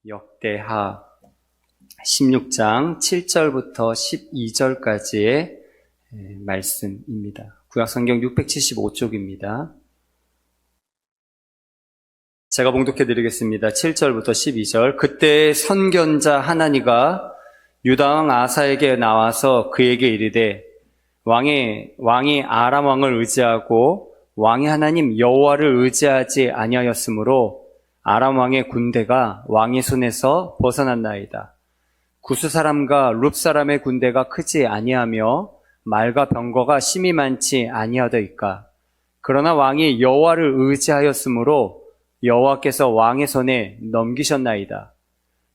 역대하 16장 7절부터 12절까지의 말씀입니다. 구약성경 675쪽입니다. 제가 봉독해 드리겠습니다. 7절부터 12절. 그때 선견자 하나니가 유다왕 아사에게 나와서 그에게 이르되 왕이 아람 왕을 의지하고 왕의 하나님 여호와를 의지하지 아니하였으므로 아람 왕의 군대가 왕의 손에서 벗어났나이다. 구스 사람과 룹 사람의 군대가 크지 아니하며 말과 병거가 심히 많지 아니하더이까. 그러나 왕이 여호와를 의지하였으므로 여호와께서 왕의 손에 넘기셨나이다.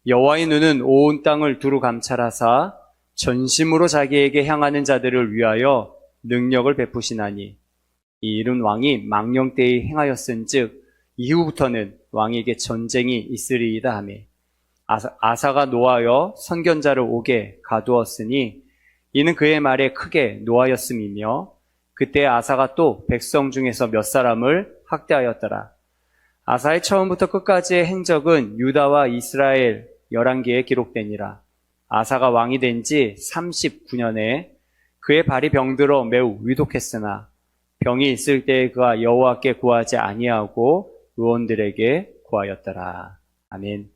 여호와의 눈은 온 땅을 두루 감찰하사 전심으로 자기에게 향하는 자들을 위하여 능력을 베푸시나니 이 일은 왕이 망령 때에 행하였은즉 이후부터는 왕에게 전쟁이 있으리이다 하며 아사가 노하여 선견자를 옥에 가두었으니 이는 그의 말에 크게 노하였음이며 그때 아사가 또 백성 중에서 몇 사람을 학대하였더라. 아사의 처음부터 끝까지의 행적은 유다와 이스라엘 11개에 기록되니라. 아사가 왕이 된 지 39년에 그의 발이 병들어 매우 위독했으나 병이 있을 때에 그가 여호와께 구하지 아니하고 의원들에게 구하였더라. 아멘.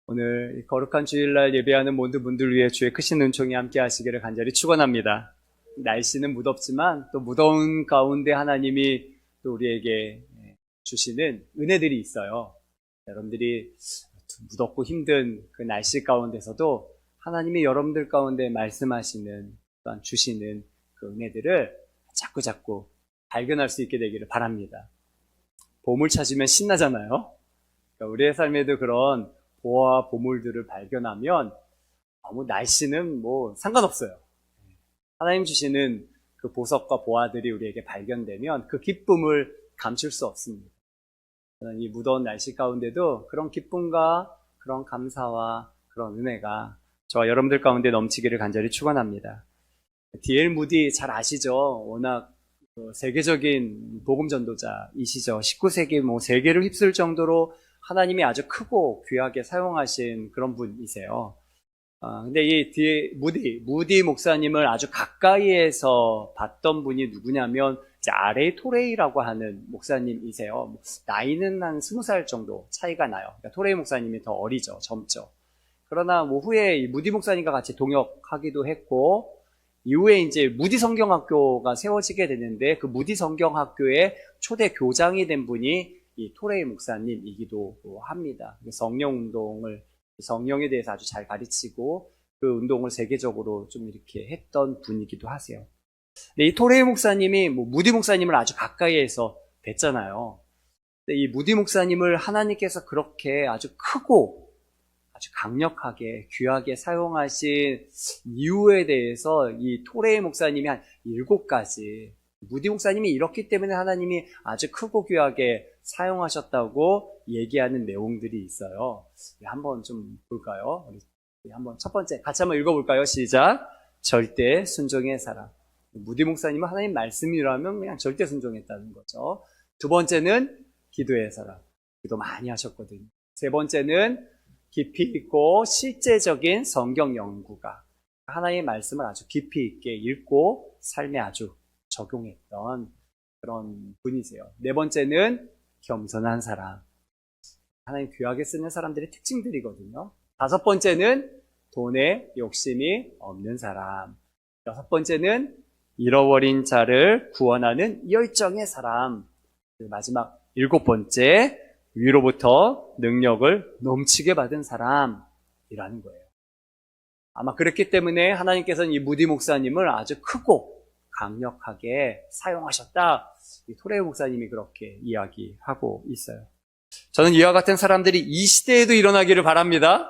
오늘 이 거룩한 주일날 예배하는 모든 분들 위해 주의 크신 은총이 함께 하시기를 간절히 축원합니다. 날씨는 무덥지만 또 무더운 가운데 하나님이 또 우리에게 주시는 은혜들이 있어요. 여러분들이 무덥고 힘든 그 날씨 가운데서도 하나님이 여러분들 가운데 말씀하시는 또한 주시는 그 은혜들을 자꾸 발견할 수 있게 되기를 바랍니다. 보물 찾으면 신나잖아요. 그러니까 우리의 삶에도 그런 보화 보물들을 발견하면 아무 날씨는 뭐 상관없어요. 하나님 주시는 그 보석과 보화들이 우리에게 발견되면 그 기쁨을 감출 수 없습니다. 저는 이 무더운 날씨 가운데도 그런 기쁨과 그런 감사와 그런 은혜가 저와 여러분들 가운데 넘치기를 간절히 축원합니다. D.L. 무디 잘 아시죠? 워낙 세계적인 복음 전도자이시죠. 19세기 세계를 휩쓸 정도로 하나님이 아주 크고 귀하게 사용하신 그런 분이세요. 근데 이 무디 목사님을 아주 가까이에서 봤던 분이 누구냐면 R.A. 토레이라고 하는 목사님이세요. 나이는 한 20살 정도 차이가 나요. 그러니까 토레이 목사님이 더 어리죠, 젊죠. 그러나 후에 이 무디 목사님과 같이 동역하기도 했고, 이후에 이제 무디 성경학교가 세워지게 되는데 그 무디 성경학교의 초대 교장이 된 분이 이 토레이 목사님이기도 합니다. 성령에 대해서 아주 잘 가르치고 그 운동을 세계적으로 좀 이렇게 했던 분이기도 하세요. 근데 이 토레이 목사님이 무디 목사님을 아주 가까이에서 뵀잖아요. 근데 이 무디 목사님을 하나님께서 그렇게 아주 크고 아주 강력하게 귀하게 사용하신 이유에 대해서 이 토레이 목사님이 한 7가지, 무디 목사님이 이렇기 때문에 하나님이 아주 크고 귀하게 사용하셨다고 얘기하는 내용들이 있어요. 한번 좀 볼까요? 우리 한번 첫 번째 같이 한번 읽어볼까요? 시작. 절대 순종의 사람. 무디 목사님은 하나님 말씀이라면 그냥 절대 순종했다는 거죠. 두 번째는 기도의 사람. 기도 많이 하셨거든요. 세 번째는 깊이 있고 실제적인 성경 연구가 하나님의 말씀을 아주 깊이 있게 읽고 삶에 아주 적용했던 그런 분이세요. 네 번째는 겸손한 사람. 하나님 귀하게 쓰는 사람들의 특징들이거든요. 다섯 번째는 돈에 욕심이 없는 사람. 여섯 번째는 잃어버린 자를 구원하는 열정의 사람. 마지막 7번째, 위로부터 능력을 넘치게 받은 사람이라는 거예요. 아마 그랬기 때문에 하나님께서는 이 무디 목사님을 아주 크고 강력하게 사용하셨다. 이 토레이 목사님이 그렇게 이야기하고 있어요. 저는 이와 같은 사람들이 이 시대에도 일어나기를 바랍니다.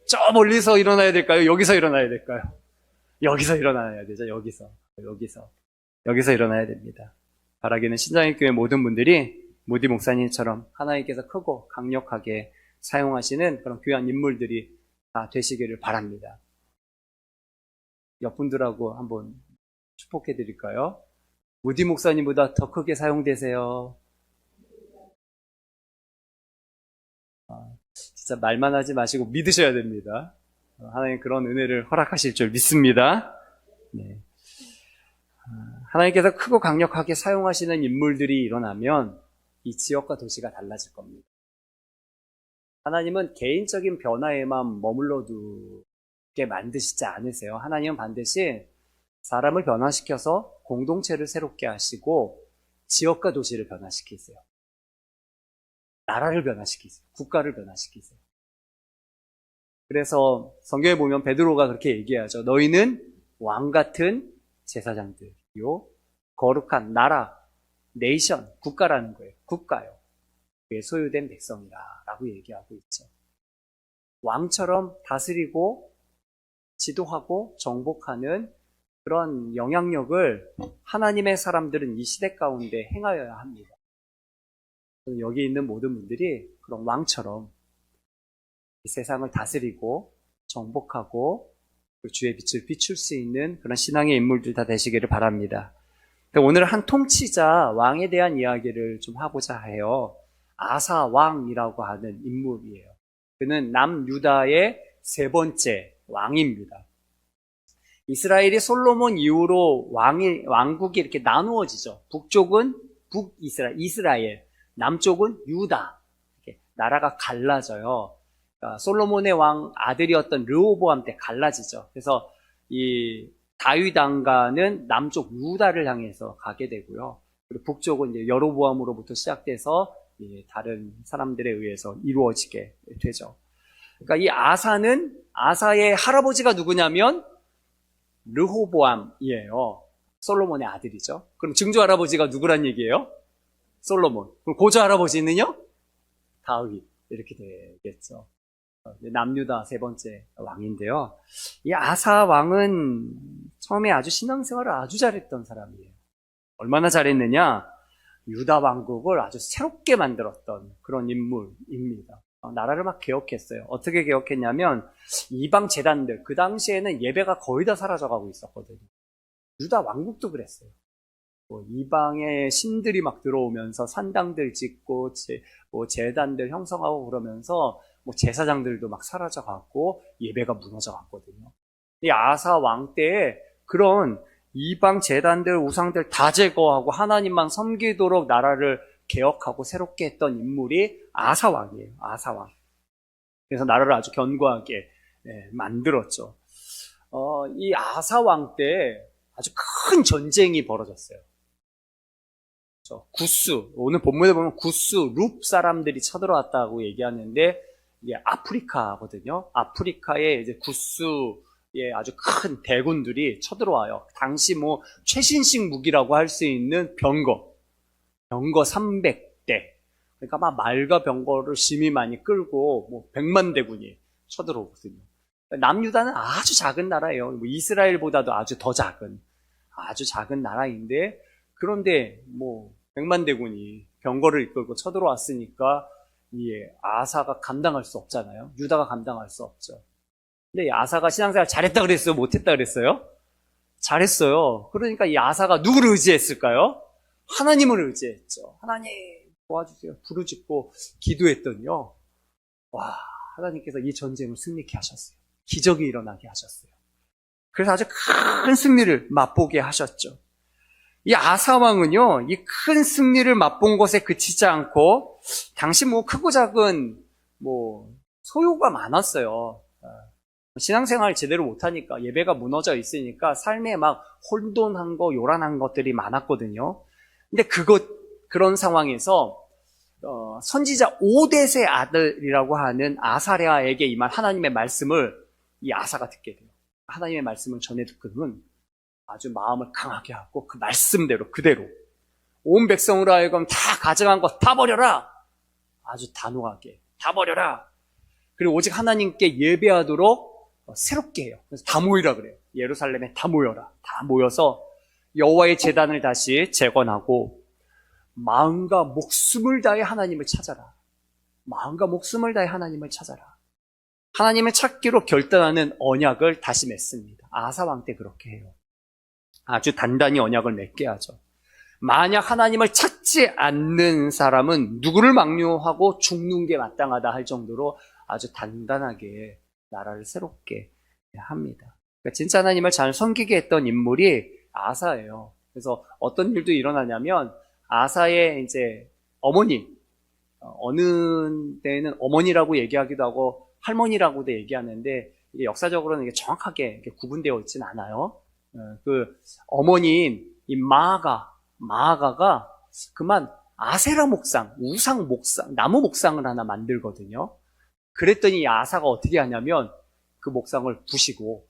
저 멀리서 일어나야 될까요? 여기서 일어나야 될까요? 여기서 일어나야 되죠. 여기서 일어나야 됩니다. 바라기는 신장의 교회 모든 분들이 무디 목사님처럼 하나님께서 크고 강력하게 사용하시는 그런 귀한 인물들이 다 되시기를 바랍니다. 옆분들하고 한번 축복해 드릴까요? 무디 목사님보다 더 크게 사용되세요. 진짜 말만 하지 마시고 믿으셔야 됩니다. 하나님 그런 은혜를 허락하실 줄 믿습니다. 네. 하나님께서 크고 강력하게 사용하시는 인물들이 일어나면 이 지역과 도시가 달라질 겁니다. 하나님은 개인적인 변화에만 머물러 두게 만드시지 않으세요. 하나님은 반드시 사람을 변화시켜서 공동체를 새롭게 하시고 지역과 도시를 변화시키세요. 나라를 변화시키세요. 국가를 변화시키세요. 그래서 성경에 보면 베드로가 그렇게 얘기하죠. 너희는 왕 같은 제사장들이요. 거룩한 나라, 네이션, 국가라는 거예요. 국가요. 그게 소유된 백성이라 라고 얘기하고 있죠. 왕처럼 다스리고 지도하고 정복하는 그런 영향력을 하나님의 사람들은 이 시대 가운데 행하여야 합니다. 여기 있는 모든 분들이 그런 왕처럼 이 세상을 다스리고 정복하고 주의 빛을 비출 수 있는 그런 신앙의 인물들 다 되시기를 바랍니다. 오늘 한 통치자 왕에 대한 이야기를 좀 하고자 해요. 아사 왕이라고 하는 인물이에요. 그는 남유다의 세 번째 왕입니다. 이스라엘이 솔로몬 이후로 왕국이 이렇게 나누어지죠. 북쪽은 이스라엘, 남쪽은 유다. 이렇게 나라가 갈라져요. 그러니까 솔로몬의 왕 아들이었던 르호보암 때 갈라지죠. 그래서 이 다윗 왕가는 남쪽 유다를 향해서 가게 되고요. 그리고 북쪽은 이제 여로보암으로부터 시작돼서 다른 사람들에 의해서 이루어지게 되죠. 그러니까 이 아사의 할아버지가 누구냐면 르호보암이에요. 솔로몬의 아들이죠. 그럼 증조 할아버지가 누구란 얘기예요? 솔로몬. 그럼 고조 할아버지는요? 다윗. 이렇게 되겠죠. 남유다 세 번째 왕인데요. 이 아사 왕은 처음에 아주 신앙생활을 아주 잘했던 사람이에요. 얼마나 잘했느냐? 유다 왕국을 아주 새롭게 만들었던 그런 인물입니다. 나라를 막 개혁했어요. 어떻게 개혁했냐면 이방 제단들, 그 당시에는 예배가 거의 다 사라져가고 있었거든요. 유다 왕국도 그랬어요. 이방의 신들이 막 들어오면서 산당들 짓고 제단들 형성하고 그러면서 제사장들도 막 사라져갔고 예배가 무너져갔거든요. 이 아사 왕 때에 그런 이방 제단들, 우상들 다 제거하고 하나님만 섬기도록 나라를 개혁하고 새롭게 했던 인물이 아사 왕이에요. 아사 왕. 그래서 나라를 아주 견고하게 만들었죠. 이 아사 왕 때 아주 큰 전쟁이 벌어졌어요. 구스, 오늘 본문에 보면 구스, 룹 사람들이 쳐들어왔다고 얘기하는데 이게 아프리카거든요. 아프리카에 이제 구스의 아주 큰 대군들이 쳐들어와요. 당시 최신식 무기라고 할 수 있는 병거 300대. 그러니까 막 말과 병거를 심히 많이 끌고 100만 대군이 쳐들어오거든요. 남유다는 아주 작은 나라예요. 이스라엘보다도 아주 더 작은 나라인데, 그런데 100만 대군이 병거를 이끌고 쳐들어왔으니까 이 아사가 감당할 수 없잖아요. 유다가 감당할 수 없죠. 근데 이 아사가 신앙생활 잘했다 그랬어요? 못했다 그랬어요? 잘했어요. 그러니까 이 아사가 누구를 의지했을까요? 하나님을 의지했죠. 하나님 도와주세요. 부르짖고 기도했더니요. 와, 하나님께서 이 전쟁을 승리케 하셨어요. 기적이 일어나게 하셨어요. 그래서 아주 큰 승리를 맛보게 하셨죠. 이 아사 왕은요, 이 큰 승리를 맛본 것에 그치지 않고, 당시 크고 작은, 소요가 많았어요. 신앙생활 제대로 못하니까, 예배가 무너져 있으니까, 삶에 막 혼돈한 거, 요란한 것들이 많았거든요. 근데 그런 상황에서, 선지자 오댓의 아들이라고 하는 아사랴에게 임한 하나님의 말씀을 이 아사가 듣게 돼요. 하나님의 말씀을 전해 듣고는 아주 마음을 강하게 하고 그 말씀대로 그대로 온 백성으로 하여금 다 가져간 것 다 버려라. 아주 단호하게 다 버려라. 그리고 오직 하나님께 예배하도록 새롭게 해요. 그래서 다 모이라 그래요. 예루살렘에 다 모여라. 다 모여서 여호와의 제단을 다시 재건하고 마음과 목숨을 다해 하나님을 찾아라. 마음과 목숨을 다해 하나님을 찾아라. 하나님을 찾기로 결단하는 언약을 다시 맺습니다. 아사 왕 때 그렇게 해요. 아주 단단히 언약을 맺게 하죠. 만약 하나님을 찾지 않는 사람은 누구를 망령하고 죽는 게 마땅하다 할 정도로 아주 단단하게 나라를 새롭게 합니다. 그러니까 진짜 하나님을 잘 섬기게 했던 인물이 아사예요. 그래서 어떤 일도 일어나냐면 아사의 이제 어머니, 어느 때는 어머니라고 얘기하기도 하고 할머니라고도 얘기하는데 이게 역사적으로는 이게 정확하게 이렇게 구분되어 있지는 않아요. 그 어머니인 이 마아가가 그만 아세라 목상, 우상 목상, 나무 목상을 하나 만들거든요. 그랬더니 이 아사가 어떻게 하냐면 그 목상을 부시고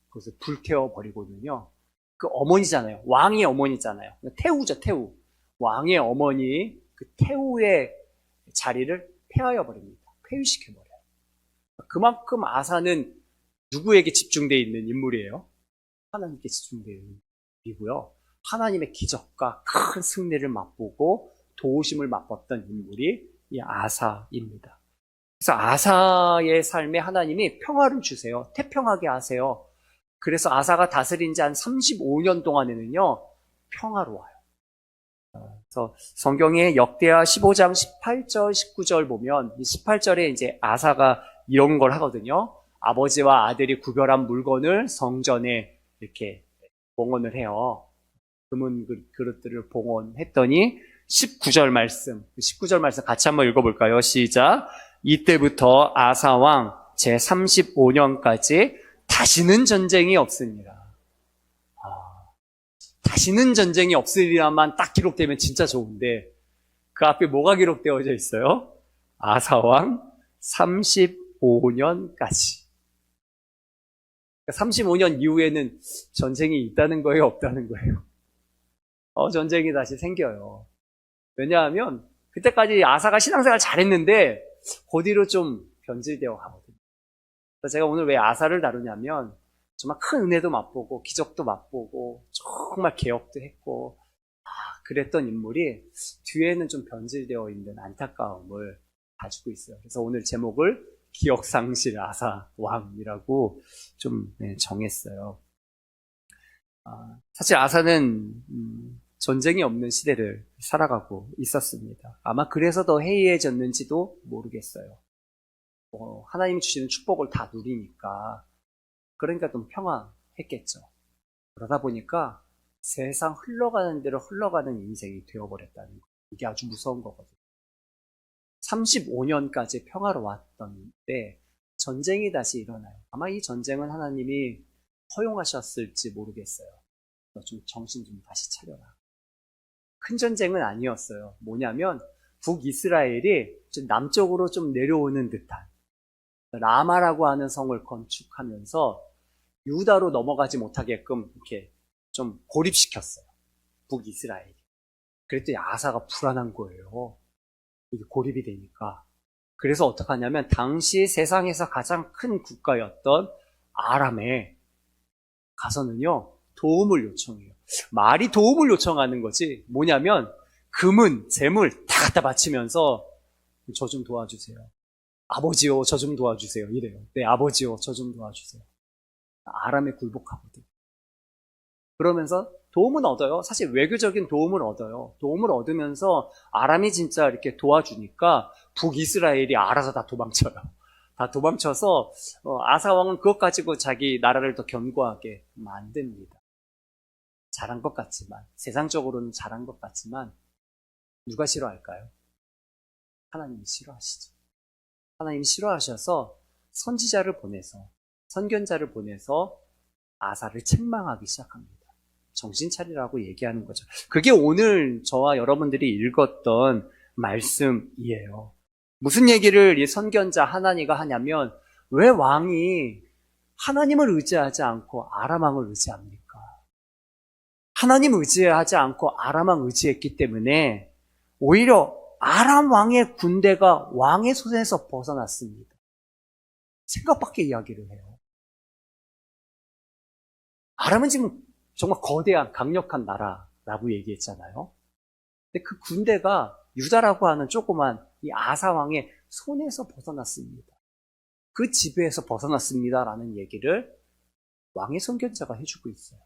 그것을 불태워 버리거든요. 그 어머니잖아요. 왕의 어머니잖아요. 태우죠, 태우. 왕의 어머니 그 태우의 자리를 폐하여 버립니다. 폐위시켜 버려요. 그만큼 아사는 누구에게 집중되어 있는 인물이에요? 하나님께 집중되어 있는 인물이고요. 하나님의 기적과 큰 승리를 맛보고 도우심을 맛봤던 인물이 이 아사입니다. 그래서 아사의 삶에 하나님이 평화를 주세요. 태평하게 하세요. 그래서 아사가 다스린 지 한 35년 동안에는요, 평화로워요. 그래서 성경의 역대하 15장 18절, 19절 보면 이 18절에 이제 아사가 이런 걸 하거든요. 아버지와 아들이 구별한 물건을 성전에 이렇게 봉헌을 해요. 금은 그릇들을 봉헌했더니 19절 말씀 같이 한번 읽어볼까요? 시작. 이때부터 아사왕 제35년까지 다시는 전쟁이 없으니라. 다시는 전쟁이 없으리라만 딱 기록되면 진짜 좋은데 그 앞에 뭐가 기록되어져 있어요? 아사왕 35년까지. 35년 이후에는 전쟁이 있다는 거예요? 없다는 거예요? 전쟁이 다시 생겨요. 왜냐하면 그때까지 아사가 신앙생활 잘했는데 그 뒤로 좀 변질되어 가거든요. 그래서 제가 오늘 왜 아사를 다루냐면 정말 큰 은혜도 맛보고 기적도 맛보고 정말 개혁도 했고 그랬던 인물이 뒤에는 좀 변질되어 있는 안타까움을 가지고 있어요. 그래서 오늘 제목을 기억상실 아사 왕이라고 좀 정했어요. 사실 아사는 전쟁이 없는 시대를 살아가고 있었습니다. 아마 그래서 더 해이해졌는지도 모르겠어요. 하나님이 주시는 축복을 다 누리니까 그러니까 좀 평화했겠죠. 그러다 보니까 세상 흘러가는 대로 흘러가는 인생이 되어버렸다는 거. 이게 아주 무서운 거거든요. 35년까지 평화로웠던 때 전쟁이 다시 일어나요. 아마 이 전쟁은 하나님이 허용하셨을지 모르겠어요. 너 좀 정신 좀 다시 차려라. 큰 전쟁은 아니었어요. 뭐냐면 북이스라엘이 좀 남쪽으로 좀 내려오는 듯한 라마라고 하는 성을 건축하면서 유다로 넘어가지 못하게끔 이렇게 좀 고립시켰어요. 북이스라엘이. 그랬더니 아사가 불안한 거예요. 이게 고립이 되니까. 그래서 어떡하냐면 당시 세상에서 가장 큰 국가였던 아람에 가서는요 도움을 요청해요. 말이 도움을 요청하는 거지 뭐냐면 금은 재물 다 갖다 바치면서 저 좀 도와주세요. 아버지요 저 좀 도와주세요 이래요. 네 아버지요 저 좀 도와주세요. 아람에 굴복하거든. 그러면서 도움은 얻어요. 사실 외교적인 도움을 얻어요. 도움을 얻으면서 아람이 진짜 이렇게 도와주니까 북이스라엘이 알아서 다 도망쳐요. 다 도망쳐서 아사 왕은 그것 가지고 자기 나라를 더 견고하게 만듭니다. 잘한 것 같지만 세상적으로는 잘한 것 같지만 누가 싫어할까요? 하나님이 싫어하시죠. 하나님이 싫어하셔서 선지자를 보내서 선견자를 보내서 아사를 책망하기 시작합니다. 정신 차리라고 얘기하는 거죠. 그게 오늘 저와 여러분들이 읽었던 말씀이에요. 무슨 얘기를 이 선견자 하나니가 하냐면 왜 왕이 하나님을 의지하지 않고 아람 왕을 의지합니까? 하나님을 의지하지 않고 아람 왕을 의지했기 때문에 오히려 아람 왕의 군대가 왕의 손에서 벗어났습니다. 생각 밖의 이야기를 해요. 아람은 지금 정말 거대한 강력한 나라라고 얘기했잖아요. 근데 그 군대가 유다라고 하는 조그만 이 아사 왕의 손에서 벗어났습니다. 그 지배에서 벗어났습니다라는 얘기를 왕의 선견자가 해주고 있어요.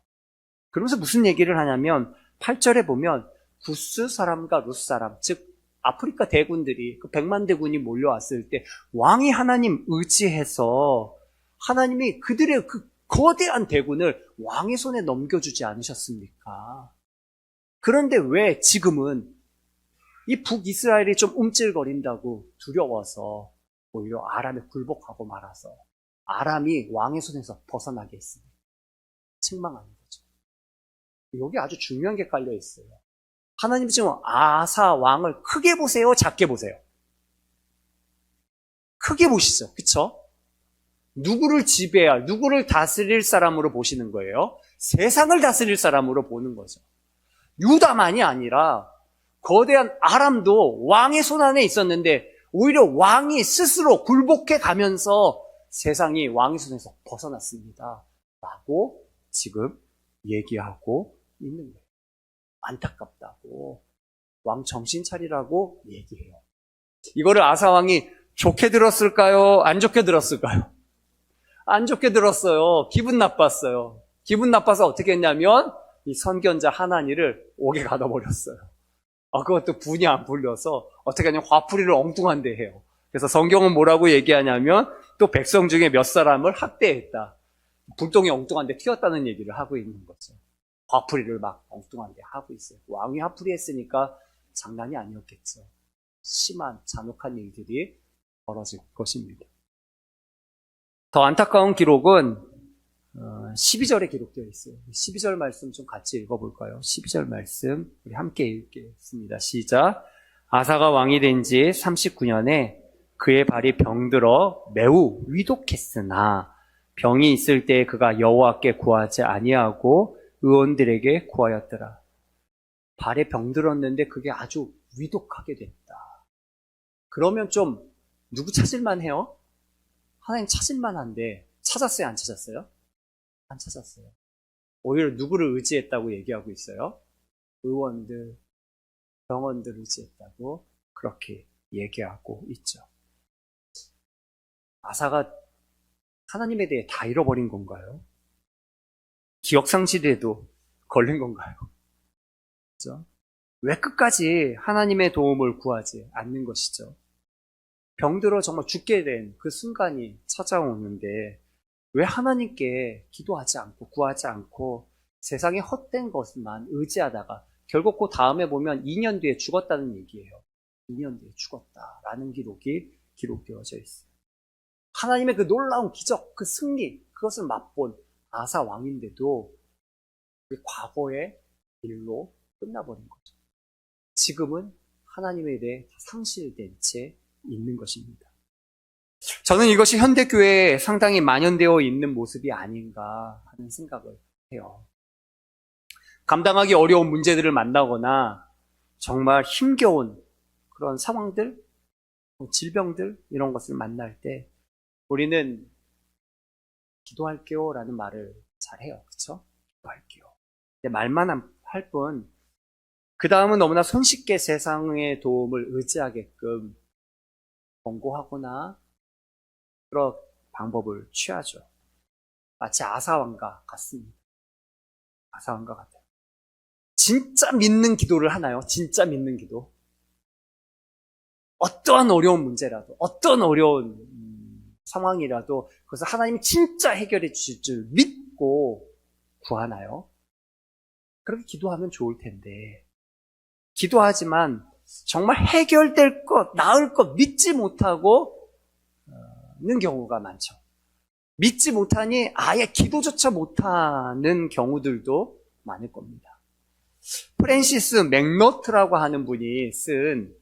그러면서 무슨 얘기를 하냐면 8절에 보면 구스 사람과 룻 사람, 즉 아프리카 대군들이 그 100만 대군이 몰려왔을 때 왕이 하나님 의지해서 하나님이 그들의 그 거대한 대군을 왕의 손에 넘겨주지 않으셨습니까? 그런데 왜 지금은 이 북이스라엘이 좀 움찔거린다고 두려워서 오히려 아람에 굴복하고 말아서 아람이 왕의 손에서 벗어나게 했습니다. 책망하는 거죠. 여기 아주 중요한 게 깔려 있어요. 하나님 지금 아사 왕을 크게 보세요? 작게 보세요? 크게 보시죠. 그쵸? 누구를 지배할, 누구를 다스릴 사람으로 보시는 거예요? 세상을 다스릴 사람으로 보는 거죠. 유다만이 아니라 거대한 아람도 왕의 손 안에 있었는데 오히려 왕이 스스로 굴복해 가면서 세상이 왕의 손에서 벗어났습니다. 라고 지금 얘기하고 있는 거예요. 안타깝다고. 왕 정신 차리라고 얘기해요. 이거를 아사왕이 좋게 들었을까요? 안 좋게 들었을까요? 안 좋게 들었어요. 기분 나빴어요. 기분 나빠서 어떻게 했냐면 이 선견자 하나니를 옥에 가둬버렸어요. 그것도 분이 안 풀려서 어떻게 하냐면 화풀이를 엉뚱한 데 해요. 그래서 성경은 뭐라고 얘기하냐면 또 백성 중에 몇 사람을 학대했다. 불똥이 엉뚱한 데 튀었다는 얘기를 하고 있는 거죠. 화풀이를 막 엉뚱한 데 하고 있어요. 왕이 화풀이 했으니까 장난이 아니었겠죠. 심한 잔혹한 일들이 벌어질 것입니다. 더 안타까운 기록은 12절에 기록되어 있어요. 12절 말씀 좀 같이 읽어볼까요? 12절 말씀 우리 함께 읽겠습니다. 시작. 아사가 왕이 된 지 39년에 그의 발이 병들어 매우 위독했으나 병이 있을 때 그가 여호와께 구하지 아니하고 의원들에게 구하였더라. 발에 병들었는데 그게 아주 위독하게 됐다. 그러면 좀 누구 찾을만 해요? 하나님 찾을만 한데 찾았어요? 안 찾았어요? 안 찾았어요. 오히려 누구를 의지했다고 얘기하고 있어요? 의원들, 병원들 의지했다고 그렇게 얘기하고 있죠. 아사가 하나님에 대해 다 잃어버린 건가요? 기억상실에도 걸린 건가요? 그렇죠? 왜 끝까지 하나님의 도움을 구하지 않는 것이죠? 병들어 정말 죽게 된 그 순간이 찾아오는데 왜 하나님께 기도하지 않고 구하지 않고 세상의 헛된 것만 의지하다가 결국 그 다음에 보면 2년 뒤에 죽었다는 얘기예요. 2년 뒤에 죽었다라는 기록이 기록되어져 있어요. 하나님의 그 놀라운 기적, 그 승리, 그것을 맛본 아사 왕인데도 그 과거의 일로 끝나버린 거죠. 지금은 하나님에 대해 상실된 채 있는 것입니다. 저는 이것이 현대교회에 상당히 만연되어 있는 모습이 아닌가 하는 생각을 해요. 감당하기 어려운 문제들을 만나거나 정말 힘겨운 그런 상황들, 질병들 이런 것을 만날 때 우리는 기도할게요 라는 말을 잘해요. 그렇죠? 기도할게요. 근데 말만 할 뿐 그 다음은 너무나 손쉽게 세상의 도움을 의지하게끔 권고하거나 그런 방법을 취하죠. 마치 아사왕과 같습니다. 아사왕과 같아요. 진짜 믿는 기도를 하나요? 진짜 믿는 기도? 어떠한 어려운 문제라도, 어떤 어려운 상황이라도 그것을 하나님이 진짜 해결해 주실 줄 믿고 구하나요? 그렇게 기도하면 좋을 텐데 기도하지만 정말 해결될 것, 나을 것 믿지 못하고 는 경우가 많죠. 믿지 못하니 아예 기도조차 못하는 경우들도 많을 겁니다. 프랜시스 맥너트라고 하는 분이 쓴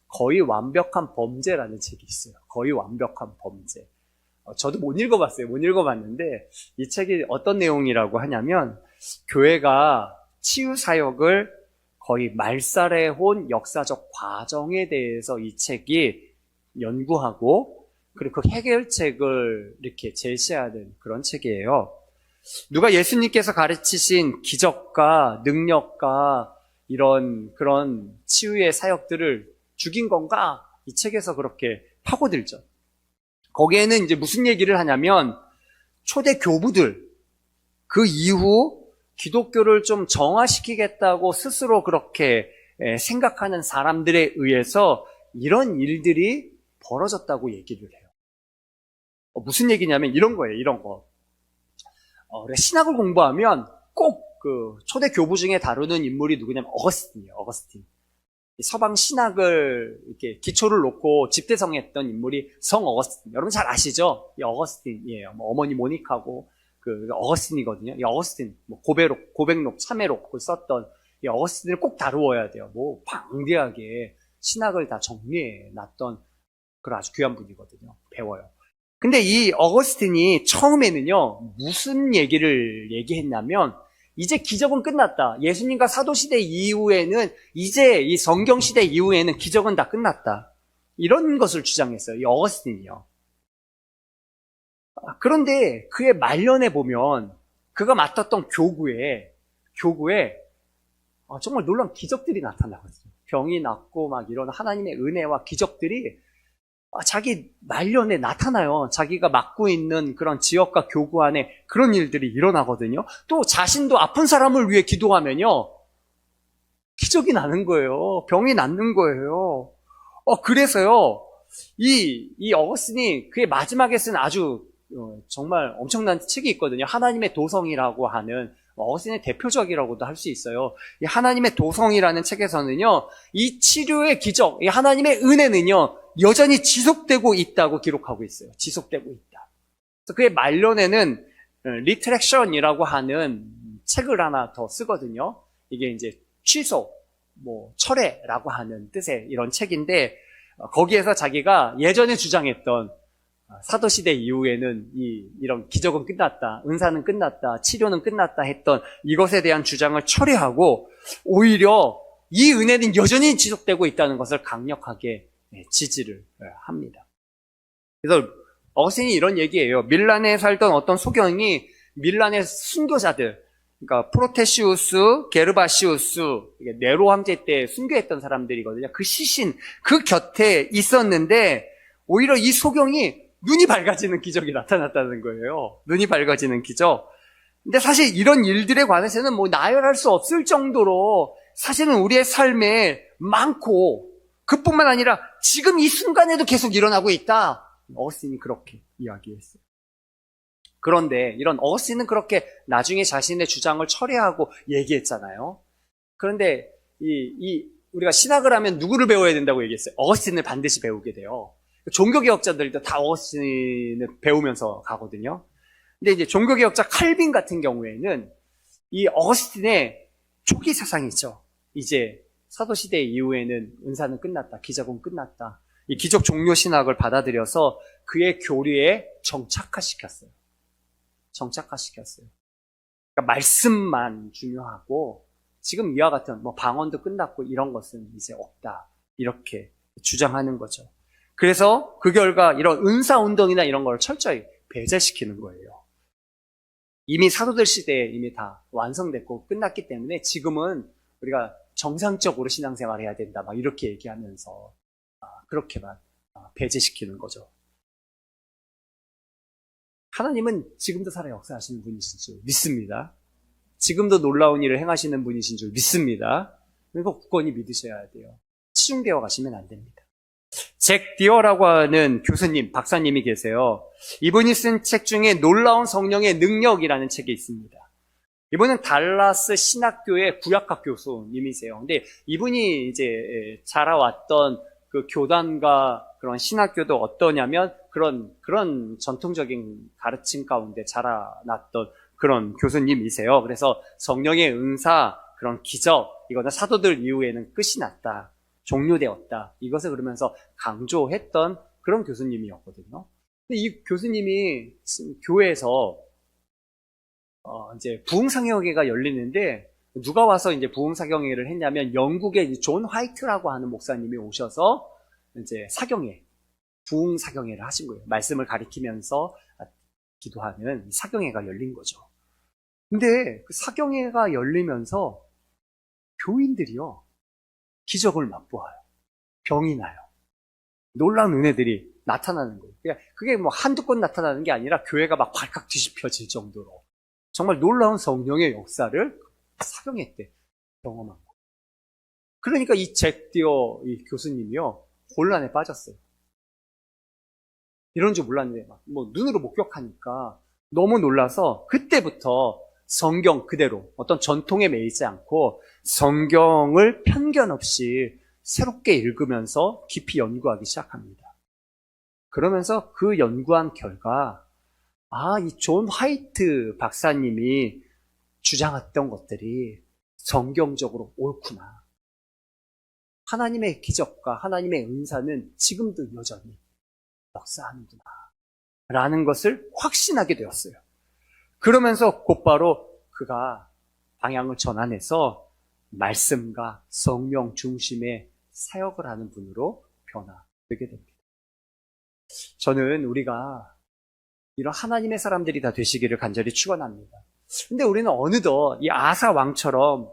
거의 완벽한 범죄라는 책이 있어요. 거의 완벽한 범죄. 저도 못 읽어봤어요. 못 읽어봤는데 이 책이 어떤 내용이라고 하냐면 교회가 치유사역을 거의 말살해온 역사적 과정에 대해서 이 책이 연구하고 그리고 그 해결책을 이렇게 제시하는 그런 책이에요. 누가 예수님께서 가르치신 기적과 능력과 이런 그런 치유의 사역들을 죽인 건가? 이 책에서 그렇게 파고들죠. 거기에는 이제 무슨 얘기를 하냐면 초대 교부들 그 이후 기독교를 좀 정화시키겠다고 스스로 그렇게 생각하는 사람들에 의해서 이런 일들이 벌어졌다고 얘기를 해요. 무슨 얘기냐면 이런 거예요. 이런 거. 우리가 신학을 공부하면 꼭 그 초대 교부 중에 다루는 인물이 누구냐면 어거스틴이에요. 어거스틴. 서방 신학을 이렇게 기초를 놓고 집대성했던 인물이 성 어거스틴. 여러분 잘 아시죠? 이 어거스틴이에요. 뭐 어머니 모니카고 그 어거스틴이거든요. 이 어거스틴, 뭐 고백록, 참회록을 썼던 이 어거스틴을 꼭 다루어야 돼요. 뭐 방대하게 신학을 다 정리해 놨던 그런 아주 귀한 분이거든요. 배워요. 근데 이 어거스틴이 처음에는요, 무슨 얘기를 얘기했냐면, 이제 기적은 끝났다. 예수님과 사도시대 이후에는, 이제 이 성경시대 이후에는 기적은 다 끝났다. 이런 것을 주장했어요. 이 어거스틴이요. 그런데 그의 말년에 보면, 그가 맡았던 교구에 정말 놀라운 기적들이 나타나거든요. 병이 낫고 막 이런 하나님의 은혜와 기적들이 자기 말년에 나타나요. 자기가 맡고 있는 그런 지역과 교구 안에 그런 일들이 일어나거든요. 또 자신도 아픈 사람을 위해 기도하면요, 기적이 나는 거예요. 병이 낫는 거예요. 그래서요, 이 어거스틴이 그의 마지막에 쓴 아주 정말 엄청난 책이 있거든요. 하나님의 도성이라고 하는 어거스틴의 대표적이라고도 할 수 있어요. 이 하나님의 도성이라는 책에서는요, 이 치료의 기적, 이 하나님의 은혜는요, 여전히 지속되고 있다고 기록하고 있어요. 지속되고 있다. 그래서 그의 말년에는 리트렉션이라고 하는 책을 하나 더 쓰거든요. 이게 이제 취소, 철회라고 하는 뜻의 이런 책인데, 거기에서 자기가 예전에 주장했던 사도시대 이후에는 이런 기적은 끝났다, 은사는 끝났다, 치료는 끝났다 했던 이것에 대한 주장을 철회하고 오히려 이 은혜는 여전히 지속되고 있다는 것을 강력하게 지지를 합니다. 그래서 어거스틴이 이런 얘기예요. 밀란에 살던 어떤 소경이 밀란의 순교자들, 그러니까 프로테시우스, 게르바시우스, 네로 황제 때 순교했던 사람들이거든요. 그 시신, 그 곁에 있었는데 오히려 이 소경이 눈이 밝아지는 기적이 나타났다는 거예요. 눈이 밝아지는 기적. 근데 사실 이런 일들에 관해서는 나열할 수 없을 정도로 사실은 우리의 삶에 많고, 그뿐만 아니라 지금 이 순간에도 계속 일어나고 있다. 어거스틴이 그렇게 이야기했어요. 그런데 이런 어거스틴은 그렇게 나중에 자신의 주장을 철회하고 얘기했잖아요. 그런데 우리가 신학을 하면 누구를 배워야 된다고 얘기했어요? 어거스틴을 반드시 배우게 돼요. 종교개혁자들도 다 어거스틴을 배우면서 가거든요. 근데 이제 종교개혁자 칼빈 같은 경우에는 이 어거스틴의 초기 사상이죠. 이제 사도시대 이후에는 은사는 끝났다, 기적은 끝났다. 이 기적 종료 신학을 받아들여서 그의 교리에 정착화시켰어요. 그러니까 말씀만 중요하고 지금 이와 같은 방언도 끝났고 이런 것은 이제 없다. 이렇게 주장하는 거죠. 그래서 그 결과 이런 은사운동이나 이런 걸 철저히 배제시키는 거예요. 이미 사도들 시대에 이미 다 완성됐고 끝났기 때문에 지금은 우리가 정상적으로 신앙생활을 해야 된다. 막 이렇게 얘기하면서 그렇게만 배제시키는 거죠. 하나님은 지금도 살아 역사하시는 분이신 줄 믿습니다. 지금도 놀라운 일을 행하시는 분이신 줄 믿습니다. 그리고 굳건히 믿으셔야 돼요. 치중되어 가시면 안 됩니다. 잭 디어라고 하는 교수님, 박사님이 계세요. 이분이 쓴 책 중에 놀라운 성령의 능력이라는 책이 있습니다. 이분은 달라스 신학교의 구약학 교수님이세요. 근데 이분이 이제 자라왔던 그 교단과 그런 신학교도 어떠냐면 그런 전통적인 가르침 가운데 자라났던 그런 교수님이세요. 그래서 성령의 은사, 그런 기적, 이거는 사도들 이후에는 끝이 났다. 종료되었다. 이것을 그러면서 강조했던 그런 교수님이었거든요. 근데 이 교수님이 교회에서 이제 부흥사경회가 열리는데 누가 와서 이제 부흥사경회를 했냐면 영국의 존 화이트라고 하는 목사님이 오셔서 이제 부흥사경회를 하신 거예요. 말씀을 가리키면서 기도하는 사경회가 열린 거죠. 근데 그 사경회가 열리면서 교인들이요, 기적을 맛보아요. 병이 나요. 놀라운 은혜들이 나타나는 거예요. 그게 한두 건 나타나는 게 아니라 교회가 막 발칵 뒤집혀질 정도로 정말 놀라운 성령의 역사를 사경회 때 경험한 거예요. 그러니까 이 잭디어 이 교수님이요, 곤란에 빠졌어요. 이런 줄 몰랐는데, 뭐, 눈으로 목격하니까 너무 놀라서 그때부터 성경 그대로 어떤 전통에 매이지 않고 성경을 편견 없이 새롭게 읽으면서 깊이 연구하기 시작합니다. 그러면서 그 연구한 결과, 이 존 화이트 박사님이 주장했던 것들이 성경적으로 옳구나. 하나님의 기적과 하나님의 은사는 지금도 여전히 역사하는구나. 라는 것을 확신하게 되었어요. 그러면서 곧바로 그가 방향을 전환해서 말씀과 성령 중심의 사역을 하는 분으로 변화되게 됩니다. 저는 우리가 이런 하나님의 사람들이 다 되시기를 간절히 축원합니다. 근데 우리는 어느덧 이 아사 왕처럼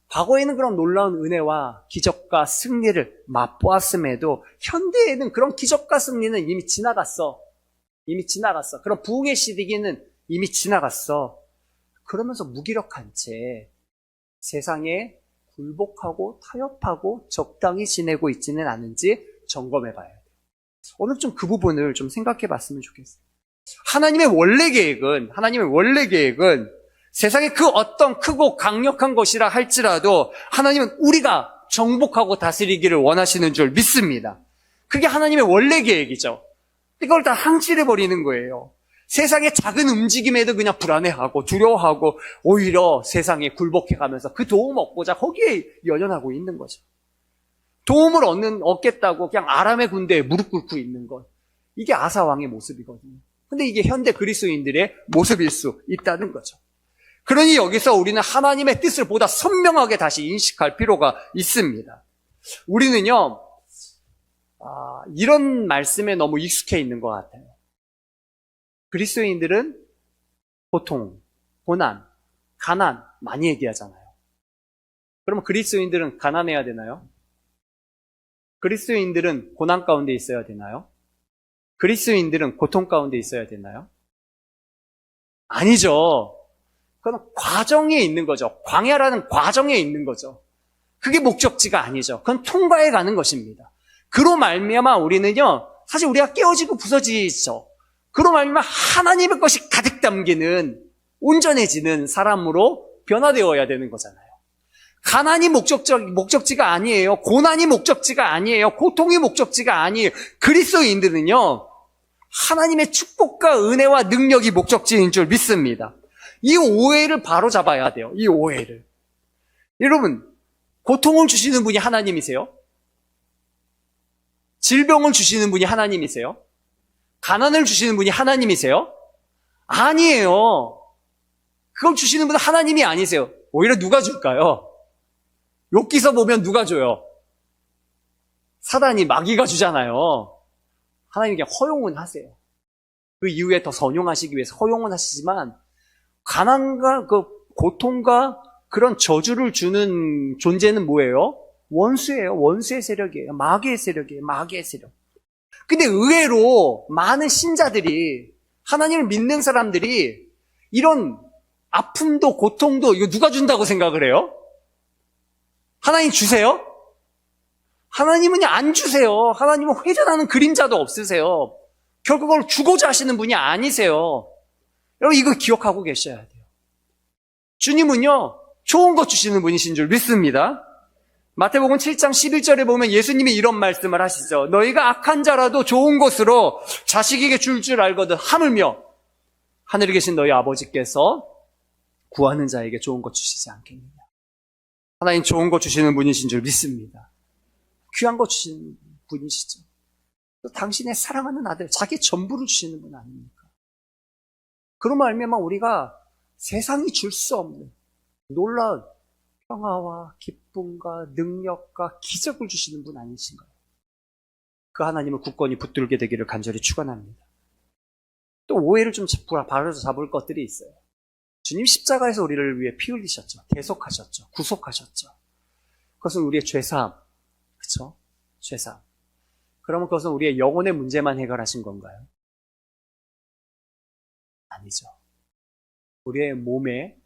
과거에는 그런 놀라운 은혜와 기적과 승리를 맛보았음에도 현대에는 그런 기적과 승리는 이미 지나갔어. 이미 지나갔어. 그런 부흥의 시기는 이미 지나갔어. 그러면서 무기력한 채 세상에 굴복하고 타협하고 적당히 지내고 있지는 않은지 점검해 봐야 돼요. 오늘 좀 그 부분을 좀 생각해 봤으면 좋겠어요. 하나님의 원래 계획은 세상에 그 어떤 크고 강력한 것이라 할지라도 하나님은 우리가 정복하고 다스리기를 원하시는 줄 믿습니다. 그게 하나님의 원래 계획이죠. 이걸 다 항실해버리는 거예요. 세상의 작은 움직임에도 그냥 불안해하고 두려워하고 오히려 세상에 굴복해가면서 그 도움 얻고자 거기에 연연하고 있는 거죠. 도움을 얻겠다고 그냥 아람의 군대에 무릎 꿇고 있는 것. 이게 아사왕의 모습이거든요. 근데 이게 현대 그리스도인들의 모습일 수 있다는 거죠. 그러니 여기서 우리는 하나님의 뜻을 보다 선명하게 다시 인식할 필요가 있습니다. 우리는요, 이런 말씀에 너무 익숙해 있는 것 같아요. 그리스도인들은 고통, 고난, 가난 많이 얘기하잖아요. 그러면 그리스도인들은 가난해야 되나요? 그리스도인들은 고난 가운데 있어야 되나요? 그리스도인들은 고통 가운데 있어야 되나요? 아니죠. 그건 과정에 있는 거죠. 광야라는 과정에 있는 거죠. 그게 목적지가 아니죠. 그건 통과해 가는 것입니다. 그로 말미암아 우리는요, 사실 우리가 깨어지고 부서지죠. 그로 말미암아 하나님의 것이 가득 담기는 온전해지는 사람으로 변화되어야 되는 거잖아요. 가난이 목적지가 아니에요. 고난이 목적지가 아니에요. 고통이 목적지가 아니에요. 그리스도인들은요, 하나님의 축복과 은혜와 능력이 목적지인 줄 믿습니다. 이 오해를 바로 잡아야 돼요. 이 오해를. 여러분, 고통을 주시는 분이 하나님이세요? 질병을 주시는 분이 하나님이세요? 가난을 주시는 분이 하나님이세요? 아니에요. 그걸 주시는 분은 하나님이 아니세요. 오히려 누가 줄까요? 욥기서 보면 누가 줘요? 사단이, 마귀가 주잖아요. 하나님께 허용은 하세요. 그 이후에 더 선용하시기 위해서 허용은 하시지만 가난과 그 고통과 그런 저주를 주는 존재는 뭐예요? 원수예요. 원수의 세력이에요. 마귀의 세력이에요. 마귀의 세력. 근데 의외로 많은 신자들이, 하나님을 믿는 사람들이 이런 아픔도 고통도 이거 누가 준다고 생각을 해요? 하나님 주세요? 하나님은 안 주세요. 하나님은 회전하는 그림자도 없으세요. 결국 그걸 주고자 하시는 분이 아니세요. 여러분 이거 기억하고 계셔야 돼요. 주님은요, 좋은 것 주시는 분이신 줄 믿습니다. 마태복음 7장 11절에 보면 예수님이 이런 말씀을 하시죠. 너희가 악한 자라도 좋은 것으로 자식에게 줄 알거든 하물며 하늘에 계신 너희 아버지께서 구하는 자에게 좋은 것 주시지 않겠느냐. 하나님 좋은 것 주시는 분이신 줄 믿습니다. 귀한 것 주시는 분이시죠. 또 당신의 사랑하는 아들, 자기 전부를 주시는 분 아닙니까? 그런 말미암아 우리가 세상이 줄 수 없는 놀라운 평화와 기쁨과 능력과 기적을 주시는 분 아니신가요? 그 하나님을 굳건히 붙들게 되기를 간절히 축원합니다. 또 오해를 좀 바로 잡을 것들이 있어요. 주님 십자가에서 우리를 위해 피 흘리셨죠. 대속하셨죠. 구속하셨죠. 그것은 우리의 죄사함. 그렇죠? 죄사함. 그러면 그것은 우리의 영혼의 문제만 해결하신 건가요? 아니죠. 우리의 몸의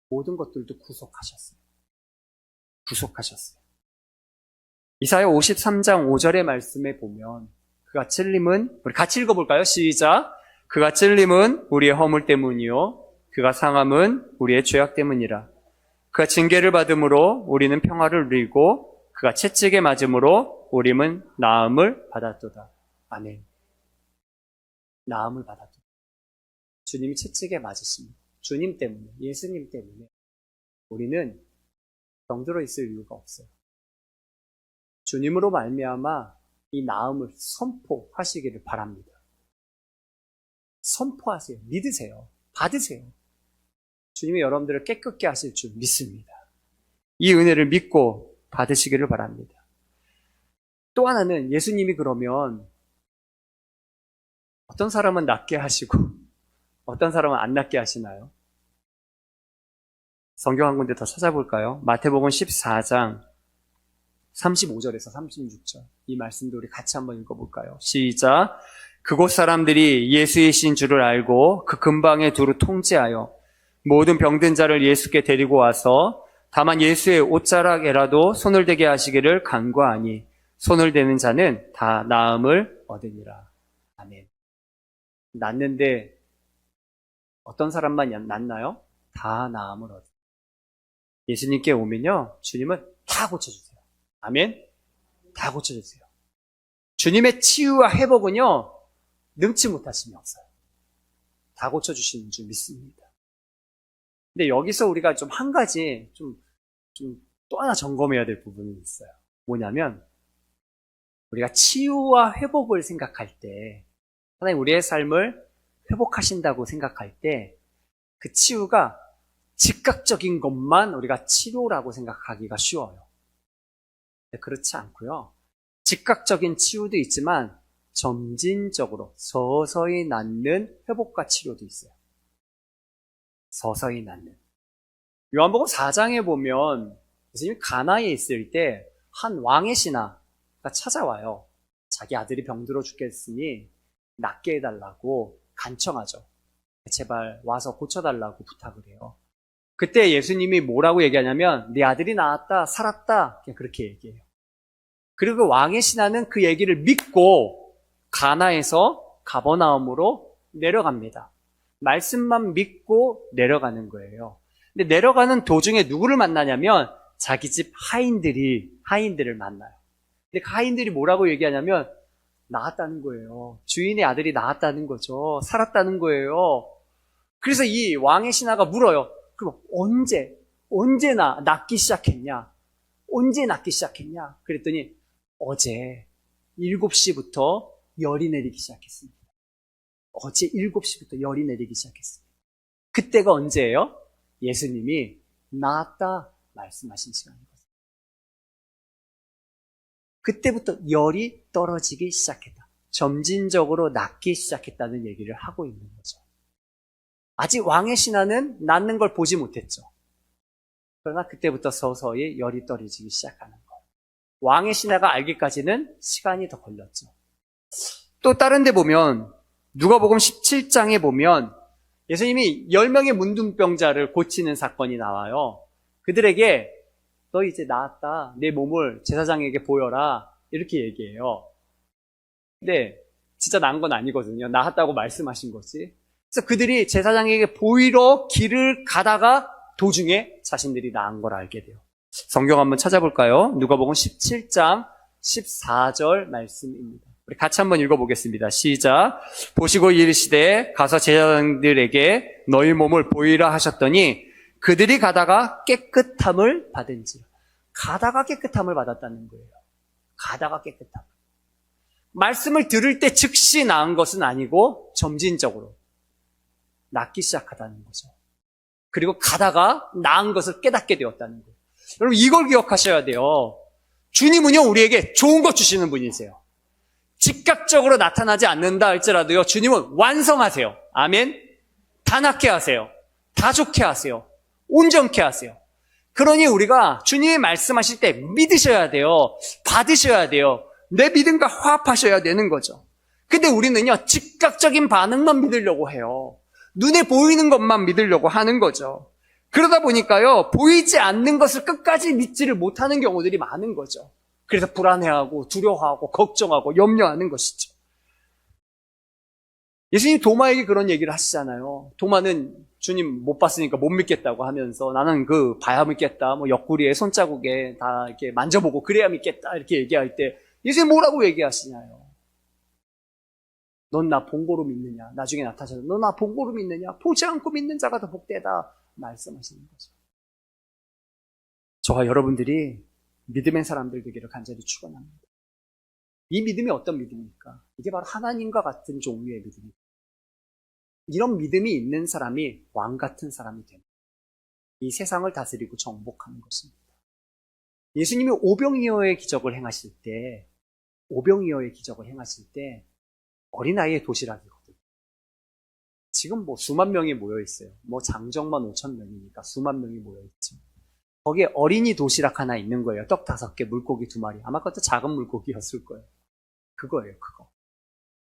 모든 것들도 구속하셨어요. 구속하셨어요. 이사야 53장 5절의 말씀에 보면 그가 찔림은, 우리 같이 읽어볼까요? 시작. 그가 찔림은 우리의 허물 때문이요 그가 상함은 우리의 죄악 때문이라. 그가 징계를 받음으로 우리는 평화를 누리고 그가 채찍에 맞음으로 우리는 나음을 받았도다. 아멘. 나음을 받았도다. 주님이 채찍에 맞으십니다. 주님 때문에, 예수님 때문에 우리는 병들어 있을 이유가 없어요. 주님으로 말미암아 이 나음을 선포하시기를 바랍니다. 선포하세요. 믿으세요. 받으세요. 주님이 여러분들을 깨끗게 하실 줄 믿습니다. 이 은혜를 믿고 받으시기를 바랍니다. 또 하나는 예수님이 그러면 어떤 사람은 낫게 하시고 어떤 사람은 안 낫게 하시나요? 성경 한 군데 더 찾아볼까요? 마태복음 14장 35절에서 36절. 이 말씀도 우리 같이 한번 읽어볼까요? 시작. 그곳 사람들이 예수이신 줄을 알고 그 근방에 두루 통제하여 모든 병든 자를 예수께 데리고 와서 다만 예수의 옷자락에라도 손을 대게 하시기를 간구하니 손을 대는 자는 다 나음을 얻으니라. 아멘. 낫는데 어떤 사람만 낫나요? 다 나음을 얻어요. 예수님께 오면요, 주님은 다 고쳐주세요. 아멘. 다 고쳐주세요. 주님의 치유와 회복은요, 능치 못하심이 없어요. 다 고쳐주시는 줄 믿습니다. 근데 여기서 우리가 좀 한 가지 또 하나 점검해야 될 부분이 있어요. 뭐냐면 우리가 치유와 회복을 생각할 때, 하나님 우리의 삶을 회복하신다고 생각할 때 그 치유가 즉각적인 것만 우리가 치료라고 생각하기가 쉬워요. 그렇지 않고요. 즉각적인 치유도 있지만 점진적으로 서서히 낫는 회복과 치료도 있어요. 서서히 낫는. 요한복음 4장에 보면 예수님이 가나에 있을 때 한 왕의 신하가 찾아와요. 자기 아들이 병들어 죽겠으니 낫게 해달라고 간청하죠. 제발 와서 고쳐달라고 부탁을 해요. 그때 예수님이 뭐라고 얘기하냐면 네 아들이 나았다, 살았다, 그냥 그렇게 얘기해요. 그리고 그 왕의 신하는 그 얘기를 믿고 가나에서 가버나움으로 내려갑니다. 말씀만 믿고 내려가는 거예요. 근데 내려가는 도중에 누구를 만나냐면 자기 집 하인들을 만나요. 근데 그 하인들이 뭐라고 얘기하냐면 나았다는 거예요. 주인의 아들이 나았다는 거죠. 살았다는 거예요. 그래서 이 왕의 신하가 물어요. 그럼 언제 낫기 시작했냐? 언제 낫기 시작했냐? 그랬더니 어제 7시부터 열이 내리기 시작했습니다. 어제 7시부터 열이 내리기 시작했습니다. 그때가 언제예요? 예수님이 나았다 말씀하신 시간이거든요. 그때부터 열이 떨어지기 시작했다. 점진적으로 낫기 시작했다는 얘기를 하고 있는 거죠. 아직 왕의 신하는 낫는 걸 보지 못했죠. 그러나 그때부터 서서히 열이 떨어지기 시작하는 거예요. 왕의 신하가 알기까지는 시간이 더 걸렸죠. 또 다른 데 보면 누가복음 17장에 보면 예수님이 10명의 문둥병자를 고치는 사건이 나와요. 그들에게 너 이제 나았다. 내 몸을 제사장에게 보여라. 이렇게 얘기해요. 근데 진짜 나은 건 아니거든요. 나았다고 말씀하신 거지. 그래서 그들이 제사장에게 보이러 길을 가다가 도중에 자신들이 나은 걸 알게 돼요. 성경 한번 찾아볼까요? 누가복음 17장 14절 말씀입니다. 우리 같이 한번 읽어보겠습니다. 시작. 보시고 이르시되 가서 제사장들에게 너희 몸을 보이라 하셨더니 그들이 가다가 깨끗함을 받은지라. 가다가 깨끗함을 받았다는 거예요. 가다가 깨끗함. 말씀을 들을 때 즉시 나은 것은 아니고 점진적으로 낫기 시작하다는 거죠. 그리고 가다가 나은 것을 깨닫게 되었다는 거예요. 여러분 이걸 기억하셔야 돼요. 주님은요 우리에게 좋은 것 주시는 분이세요. 즉각적으로 나타나지 않는다 할지라도요 주님은 완성하세요. 아멘. 다 낫게 하세요. 다 좋게 하세요. 온전케 하세요. 그러니 우리가 주님이 말씀하실 때 믿으셔야 돼요. 받으셔야 돼요. 내 믿음과 화합하셔야 되는 거죠. 근데 우리는요 즉각적인 반응만 믿으려고 해요. 눈에 보이는 것만 믿으려고 하는 거죠. 그러다 보니까요 보이지 않는 것을 끝까지 믿지를 못하는 경우들이 많은 거죠. 그래서 불안해하고 두려워하고 걱정하고 염려하는 것이죠. 예수님 도마에게 그런 얘기를 하시잖아요. 도마는 주님 못 봤으니까 못 믿겠다고 하면서 나는 봐야 믿겠다. 옆구리에 손자국에 다 이렇게 만져보고 그래야 믿겠다. 이렇게 얘기할 때 예수님 뭐라고 얘기하시냐요. 넌 나 본고로 믿느냐? 나중에 나타나서 넌 나 본고로 믿느냐? 보지 않고 믿는 자가 더 복되다. 말씀하시는 거죠. 저와 여러분들이 믿음의 사람들 되기를 간절히 축원합니다. 이 믿음이 어떤 믿음입니까? 이게 바로 하나님과 같은 종류의 믿음입니다. 이런 믿음이 있는 사람이 왕 같은 사람이 됩니다. 이 세상을 다스리고 정복하는 것입니다. 예수님이 오병이어의 기적을 행하실 때 어린아이의 도시락이거든요. 지금 수만 명이 모여 있어요. 장정만 5천 명이니까 수만 명이 모여 있죠. 거기에 어린이 도시락 하나 있는 거예요. 떡 5개, 물고기 2마리. 아마 그것도 작은 물고기였을 거예요. 그거예요, 그거.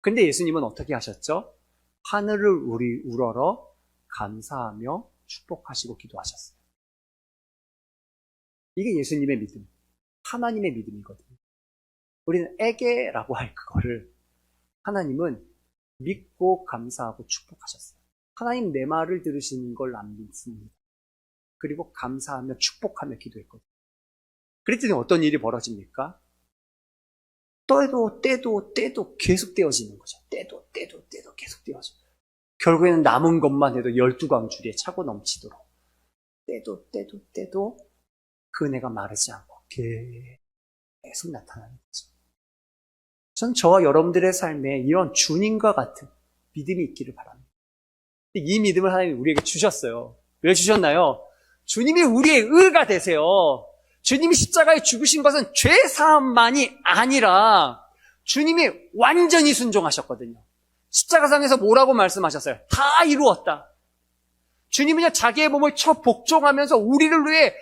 근데 예수님은 어떻게 하셨죠? 하늘을 우러러 감사하며 축복하시고 기도하셨어요. 이게 예수님의 믿음, 하나님의 믿음이거든요. 우리는 에게라고 할 그거를 하나님은 믿고 감사하고 축복하셨어요. 하나님 내 말을 들으시는 걸 안 믿습니다. 그리고 감사하며 축복하며 기도했거든요. 그랬더니 어떤 일이 벌어집니까? 때도 계속 떼어지는 거죠. 때도 계속 떼어져. 결국에는 남은 것만 해도 12광주리에 차고 넘치도록 때도 그 은혜가 마르지 않고 계속 나타나는 거죠. 전 저와 여러분들의 삶에 이런 주님과 같은 믿음이 있기를 바랍니다. 이 믿음을 하나님이 우리에게 주셨어요. 왜 주셨나요? 주님이 우리의 의가 되세요. 주님이 십자가에 죽으신 것은 죄사함만이 아니라 주님이 완전히 순종하셨거든요. 십자가상에서 뭐라고 말씀하셨어요? 다 이루었다. 주님은요, 자기의 몸을 복종하면서 우리를 위해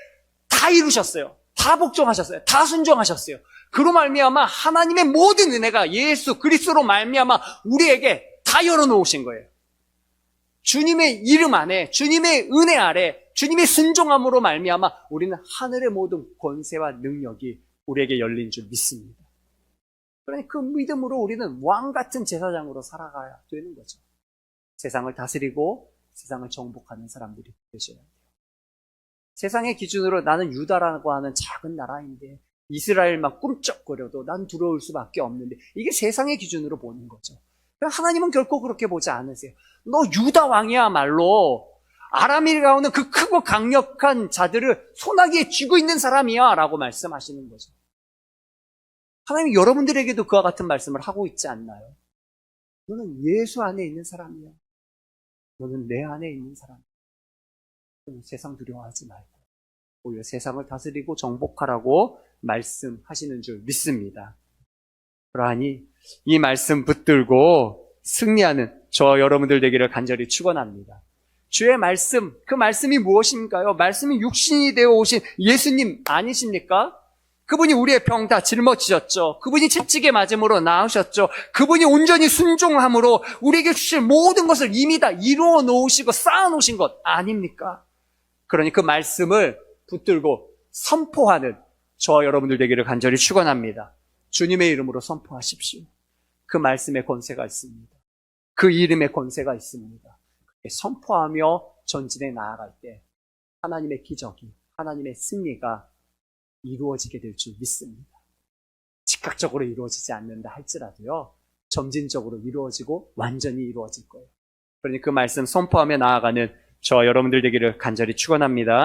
다 이루셨어요. 다 복종하셨어요. 다 순종하셨어요. 그로 말미암아 하나님의 모든 은혜가 예수 그리스도로 말미암아 우리에게 다 열어놓으신 거예요. 주님의 이름 안에, 주님의 은혜 아래, 주님의 순종함으로 말미암아 우리는 하늘의 모든 권세와 능력이 우리에게 열린 줄 믿습니다. 그러니 그 믿음으로 우리는 왕 같은 제사장으로 살아가야 되는 거죠. 세상을 다스리고 세상을 정복하는 사람들이 되셔야 돼요. 세상의 기준으로 나는 유다라고 하는 작은 나라인데 이스라엘만 꿈쩍거려도 난 두려울 수밖에 없는데 이게 세상의 기준으로 보는 거죠. 하나님은 결코 그렇게 보지 않으세요. 너 유다 왕이야말로 아람이가 오는 그 크고 강력한 자들을 소나기에 쥐고 있는 사람이야 라고 말씀하시는 거죠. 하나님이 여러분들에게도 그와 같은 말씀을 하고 있지 않나요? 너는 예수 안에 있는 사람이야. 너는 내 안에 있는 사람이야. 너는 세상 두려워하지 말고 오히려 세상을 다스리고 정복하라고 말씀하시는 줄 믿습니다. 그러하니 이 말씀 붙들고 승리하는 저와 여러분들 되기를 간절히 축원합니다. 주의 말씀, 그 말씀이 무엇인가요? 말씀이 육신이 되어 오신 예수님 아니십니까? 그분이 우리의 병 다 짊어지셨죠. 그분이 채찍에 맞음으로 나으셨죠. 그분이 온전히 순종함으로 우리에게 주실 모든 것을 이미 다 이루어 놓으시고 쌓아 놓으신 것 아닙니까? 그러니 그 말씀을 붙들고 선포하는 저와 여러분들 되기를 간절히 축원합니다. 주님의 이름으로 선포하십시오. 그 말씀의 권세가 있습니다. 그 이름의 권세가 있습니다. 선포하며 전진해 나아갈 때 하나님의 기적이, 하나님의 승리가 이루어지게 될 줄 믿습니다. 즉각적으로 이루어지지 않는다 할지라도요, 점진적으로 이루어지고 완전히 이루어질 거예요. 그러니 그 말씀 선포하며 나아가는 저와 여러분들 되기를 간절히 축원합니다.